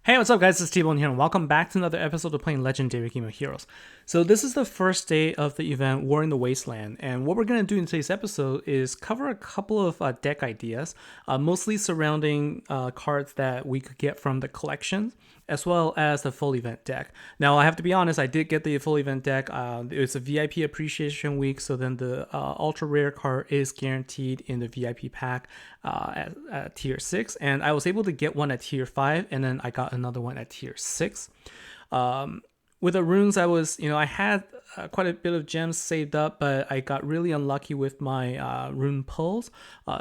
Hey, what's up guys, it's T-Bone here and welcome back to another episode of playing Legendary Game of Heroes. So this is the first day of the event, War in the Wasteland, and what we're going to do in today's episode is cover a couple of deck ideas, mostly surrounding cards that we could get from the collection, as well as the full event deck. Now, I have to be honest, I did get the full event deck. It's a VIP appreciation week, so then the ultra rare card is guaranteed in the VIP pack at tier 6, and I was able to get one at tier 5, and then I got another one at tier 6. With the runes, I had quite a bit of gems saved up, but I got really unlucky with my rune pulls.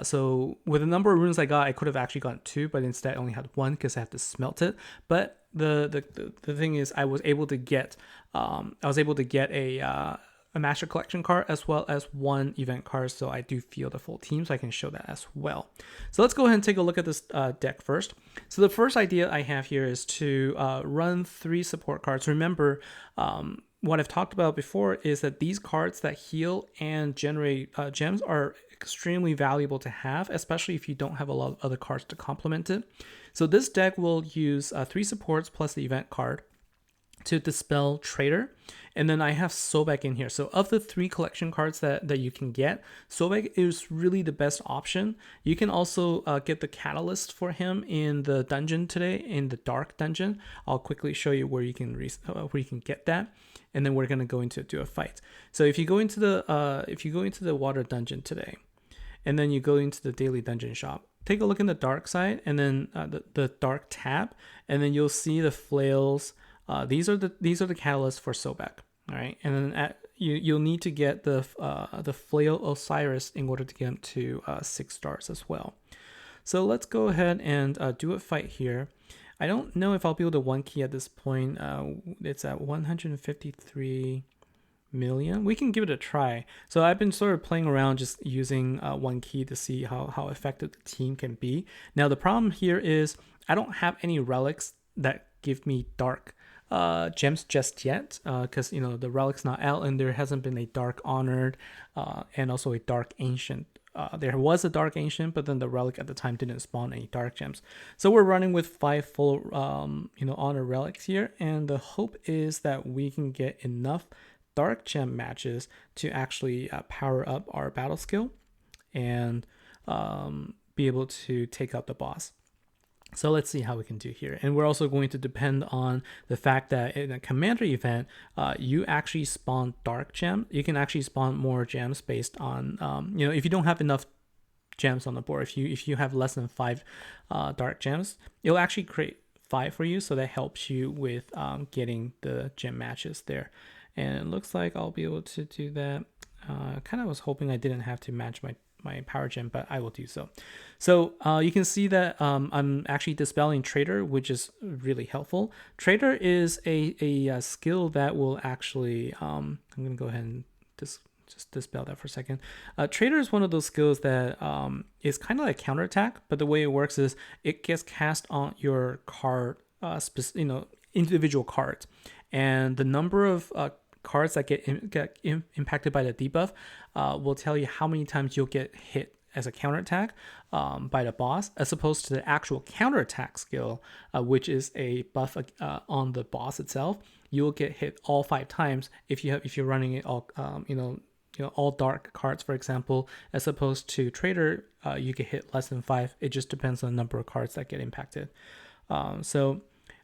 So with the number of runes I got, I could have actually gotten 2, but instead I only had 1 because I had to smelt it. But the thing is, I was able to get a master collection card as well as 1 event card, so I do feel the full team, so I can show that as well. So let's go ahead and take a look at this deck first. So the first idea I have here is to run 3 support cards. Remember, what I've talked about before is that these cards that heal and generate gems are extremely valuable to have, especially if you don't have a lot of other cards to complement it. So this deck will use 3 supports plus the event card to dispel Traitor. And then I have Sobek in here. So of the 3 collection cards that you can get, Sobek is really the best option. You can also get the Catalyst for him in the dungeon today, in the Dark Dungeon. I'll quickly show you where you can get that, and then we're gonna go into do a fight. So if you go into the Water Dungeon today, and then you go into the Daily Dungeon Shop, take a look in the Dark side, and then the Dark tab, and then you'll see the flails. These are the catalysts for Sobek, all right. And then you'll need to get the Flail Osiris in order to get him to 6 stars as well. So let's go ahead and do a fight here. I don't know if I'll be able to 1 key at this point. It's at 153 million. We can give it a try. So I've been sort of playing around just using 1 key to see how effective the team can be. Now the problem here is I don't have any relics that give me dark gems just yet, because the relic's not out and there hasn't been a dark honored and also a dark ancient. There was a dark ancient, but then the relic at the time didn't spawn any dark gems. So we're running with 5 full honor relics here, and the hope is that we can get enough dark gem matches to actually power up our battle skill and be able to take out the boss. So let's see how we can do here. And we're also going to depend on the fact that in a commander event, you actually spawn dark gem. You can actually spawn more gems based on, if you don't have enough gems on the board, if you have less than 5 dark gems, it'll actually create 5 for you. So that helps you with getting the gem matches there. And it looks like I'll be able to do that. Kind of was hoping I didn't have to match my power gem, but I will do so. So you can see that I'm actually dispelling Traitor, which is really helpful. Traitor is a skill that will actually, I'm going to go ahead and just dispel that for a second. Traitor is one of those skills that is kind of like counterattack, but the way it works is it gets cast on your card, individual cards. And the number of cards that get impacted by the debuff will tell you how many times you'll get hit as a counterattack by the boss, as opposed to the actual counterattack skill, which is a buff on the boss itself. You will get hit all 5 times if you're running it all all dark cards, for example, as opposed to Traitor, you get hit less than 5. It just depends on the number of cards that get impacted. So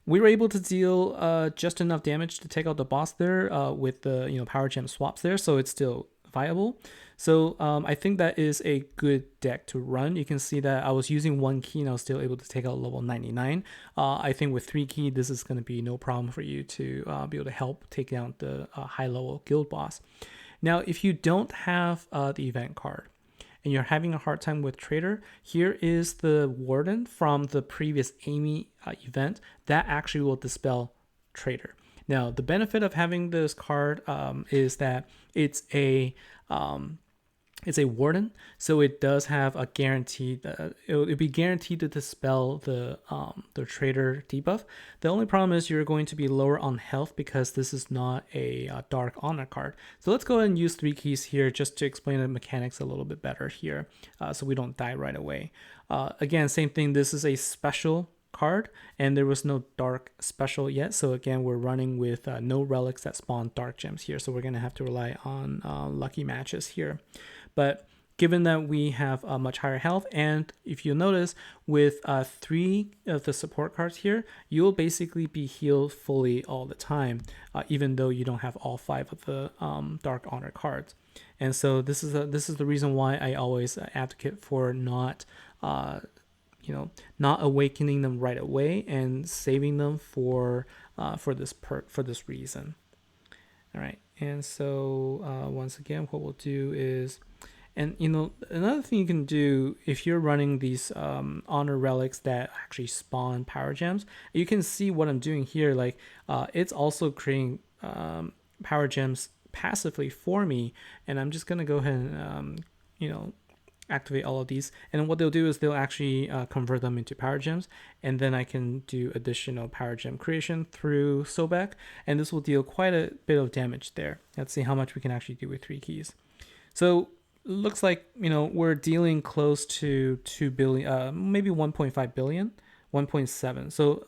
we were able to deal just enough damage to take out the boss there with the power gem swaps there, so it's still viable. So I think that is a good deck to run. You can see that I was using 1 key and I was still able to take out level 99. I think with 3 key, this is going to be no problem for you to be able to help take down the high level guild boss. Now, if you don't have the event card, and you're having a hard time with Traitor, here is the Warden from the previous Amy event that actually will dispel Traitor. Now, the benefit of having this card is that it's a Warden, so it does have a guaranteed. It'll be guaranteed to dispel the Traitor debuff. The only problem is you're going to be lower on health because this is not a Dark Honor card. So let's go ahead and use 3 keys here just to explain the mechanics a little bit better here, so we don't die right away. Again, same thing. This is a special card, and there was no dark special yet. So again, we're running with no relics that spawn dark gems here. So we're going to have to rely on lucky matches here. But given that we have a much higher health, and if you'll notice, with 3 of the support cards here, you'll basically be healed fully all the time, even though you don't have all 5 of the Dark Honor cards. And so this is the reason why I always advocate for not awakening them right away and saving them for this reason. All right, and so once again, what we'll do is. And another thing you can do if you're running these honor relics that actually spawn power gems, you can see what I'm doing here. Like it's also creating power gems passively for me, and I'm just gonna go ahead and activate all of these. And what they'll do is they'll actually convert them into power gems, and then I can do additional power gem creation through Sobek, and this will deal quite a bit of damage there. Let's see how much we can actually do with 3 keys. So looks like we're dealing close to 2 billion, maybe 1.5 billion, 1.7. So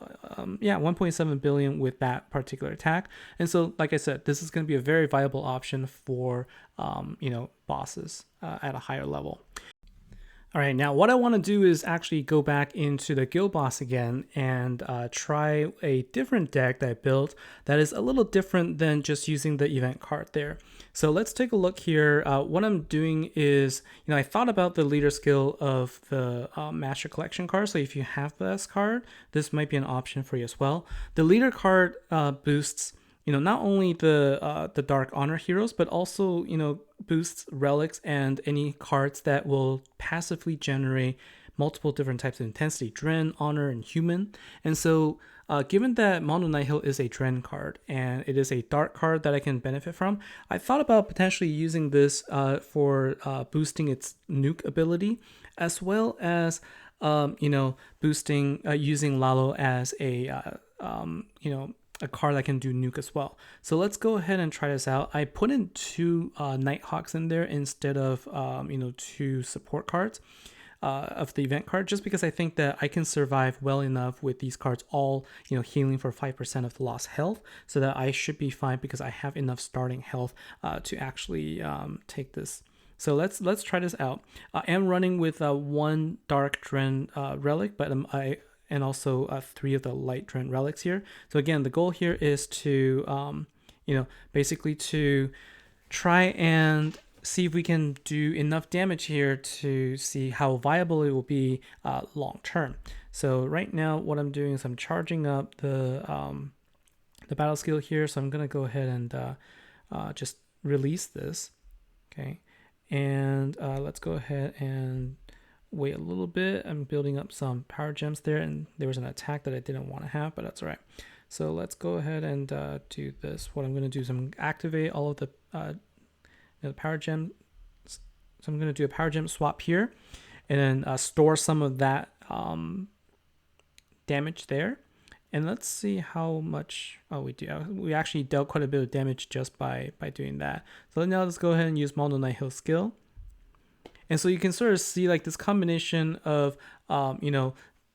yeah, 1.7 billion with that particular attack. And so like I said, this is going to be a very viable option for bosses at a higher level. All right, now what I want to do is actually go back into the guild boss again and try a different deck that I built that is a little different than just using the event card there. So let's take a look here. What I'm doing is, I thought about the leader skill of the Master Collection card. So if you have this card, this might be an option for you as well. The leader card boosts not only the Dark Honor heroes, but also, boosts relics and any cards that will passively generate multiple different types of intensity, Dren, Honor, and Human. And so given that Mono Nihil is a Dren card and it is a dark card that I can benefit from, I thought about potentially using this for boosting its nuke ability, as well as boosting using Lalo as a card that can do nuke as well. So let's go ahead and try this out. I put in 2 Nighthawks in there instead of 2 support cards of the event card, just because I think that I can survive well enough with these cards all healing for 5% of the lost health, so that I should be fine because I have enough starting health to actually take this. So let's try this out. I am running with 1 Dark Dren relic, but and also 3 of the light Dren relics here. So again, the goal here is to, basically to try and see if we can do enough damage here to see how viable it will be long term. So right now, what I'm doing is I'm charging up the battle skill here. So I'm gonna go ahead and just release this, okay? And let's go ahead and wait a little bit. I'm building up some power gems there, and there was an attack that I didn't want to have, but that's all right. So let's go ahead and do this. What I'm going to do is I'm going to activate all of the power gems. So I'm going to do a power gem swap here, and then store some of that damage there. And let's see how much we do. We actually dealt quite a bit of damage just by doing that. So now let's go ahead and use Mono Nihil skill. And so you can sort of see like this combination of,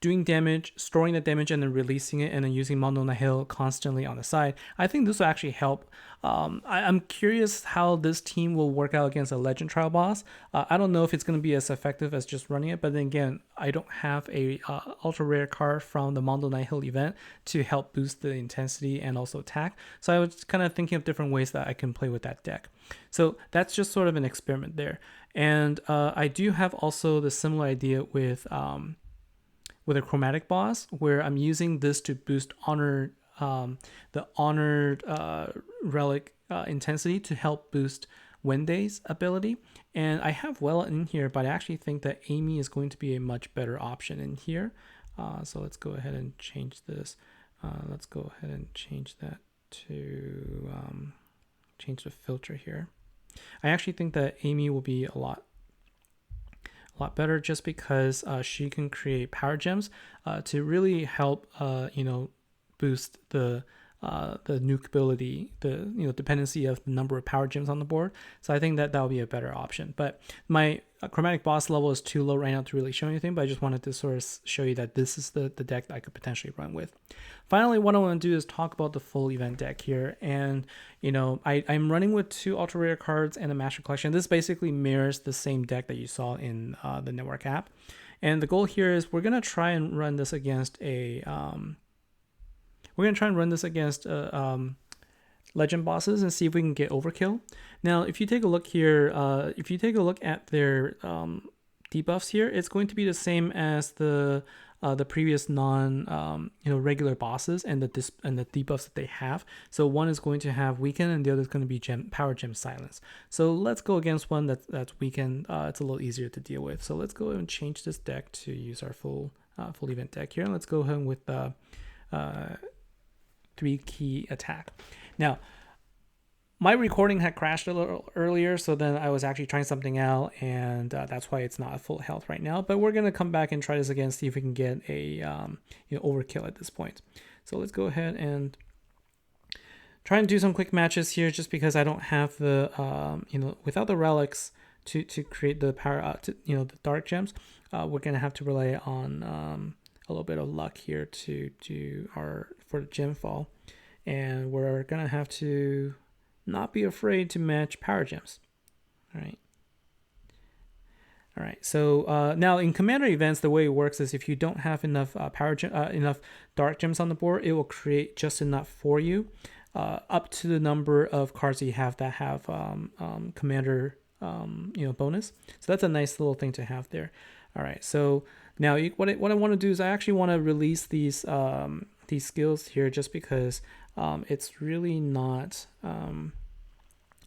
doing damage, storing the damage, and then releasing it, and then using Mono Nihil constantly on the side. I think this will actually help. I'm curious how this team will work out against a Legend Trial boss. I don't know if it's going to be as effective as just running it, but then again, I don't have a ultra rare card from the Mono Nihil event to help boost the intensity and also attack. So I was kind of thinking of different ways that I can play with that deck. So that's just sort of an experiment there. And I do have also the similar idea with a chromatic boss, where I'm using this to boost the honored relic intensity to help boost Wendy's ability. And I have Wella in here, but I actually think that Amy is going to be a much better option in here. So let's go ahead and change this. Let's go ahead and change that to change the filter here. I actually think that Amy will be a lot better, just because she can create power gems to really help boost the nuke ability, the dependency of the number of power gems on the board. So I think that will be a better option. But my chromatic boss level is too low right now to really show anything, but I just wanted to sort of show you that this is the deck that I could potentially run with. Finally, what I want to do is talk about the full event deck here. And, I'm running with 2 ultra rare cards and a master collection. This basically mirrors the same deck that you saw in the network app. And the goal here is we're going to try and run this against legend bosses and see if we can get overkill. Now, if you take a look here, if you take a look at their debuffs here, it's going to be the same as the previous regular bosses and the debuffs that they have. So one is going to have weaken and the other is going to be power gem silence. So let's go against one that's weakened. It's a little easier to deal with. So let's go ahead and change this deck to use our full event deck here. And let's go ahead with 3 key attack. Now, my recording had crashed a little earlier, so then I was actually trying something out, and that's why it's not at full health right now. But we're gonna come back and try this again, see if we can get a overkill at this point. So let's go ahead and try and do some quick matches here, just because I don't have the without the relics to create the power the dark gems. We're gonna have to rely on a little bit of luck here to do for the gem fall. And we're gonna have to not be afraid to match power gems. All right. So now in commander events, the way it works is if you don't have enough enough dark gems on the board, it will create just enough for you, up to the number of cards that you have that have commander bonus. So that's a nice little thing to have there. All right. So now what I want to do is I actually want to release these skills here, just because it's really not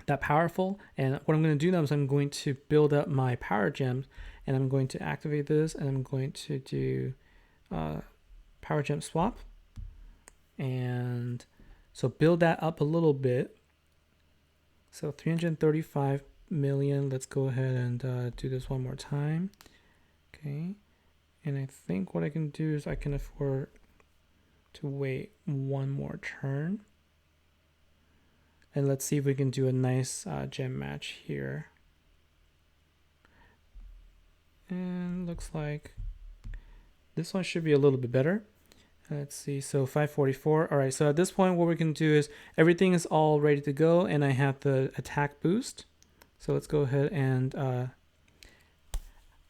that powerful. And what I'm going to do now is I'm going to build up my power gems, and I'm going to activate this, and I'm going to do power gem swap, and so build that up a little bit. So 335 million. Let's go ahead and do this one more time. Okay, and I think what I can do is I can afford to wait one more turn, and let's see if we can do a nice gem match here. And looks like this one should be a little bit better. Let's see, so 544. All right, so at this point what we can do is everything is all ready to go, and I have the attack boost. So let's go ahead and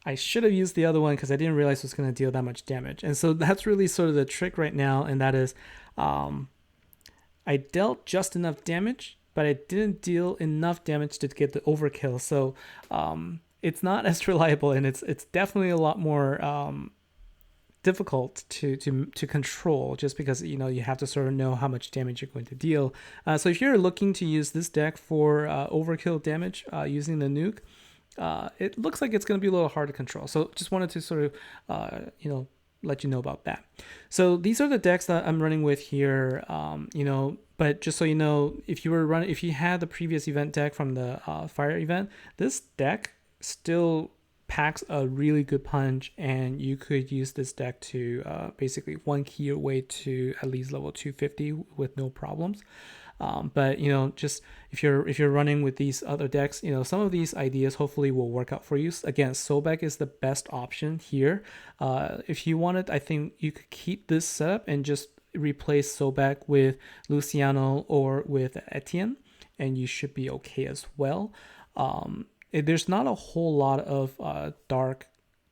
I should have used the other one because I didn't realize it was going to deal that much damage. And so that's really sort of the trick right now, and that is I dealt just enough damage, but I didn't deal enough damage to get the overkill. So it's not as reliable, and it's definitely a lot more difficult to control, just because you have to sort of know how much damage you're going to deal. So if you're looking to use this deck for overkill damage using the nuke, it looks like it's going to be a little hard to control. So just wanted to sort of let you know about that. So these are the decks that I'm running with here. But just so you know, if you had the previous event deck from the fire event, this deck still packs a really good punch, and you could use this deck to basically one key your way to at least level 250 with no problems. But just if you're running with these other decks, some of these ideas hopefully will work out for you. Again, Sobek is the best option here. If you wanted, I think you could keep this setup and just replace Sobek with Luciano or with Etienne, and you should be okay as well. There's not a whole lot of dark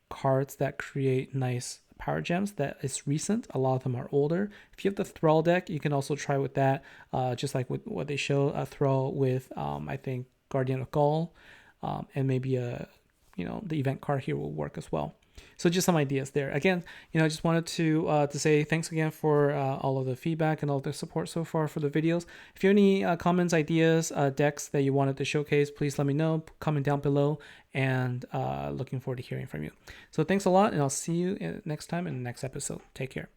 cards that create nice power gems that is recent. A lot of them are older. If you have the Thrall deck, you can also try with that, just like with what they show, a Thrall with I think Guardian of Gaul, and maybe the event card here will work as well. So just some ideas there. Again, I just wanted to say thanks again for all of the feedback and all the support so far for the videos. If you have any comments, ideas, decks that you wanted to showcase, please let me know. Comment down below, and looking forward to hearing from you. So thanks a lot, and I'll see you next time in the next episode. Take care.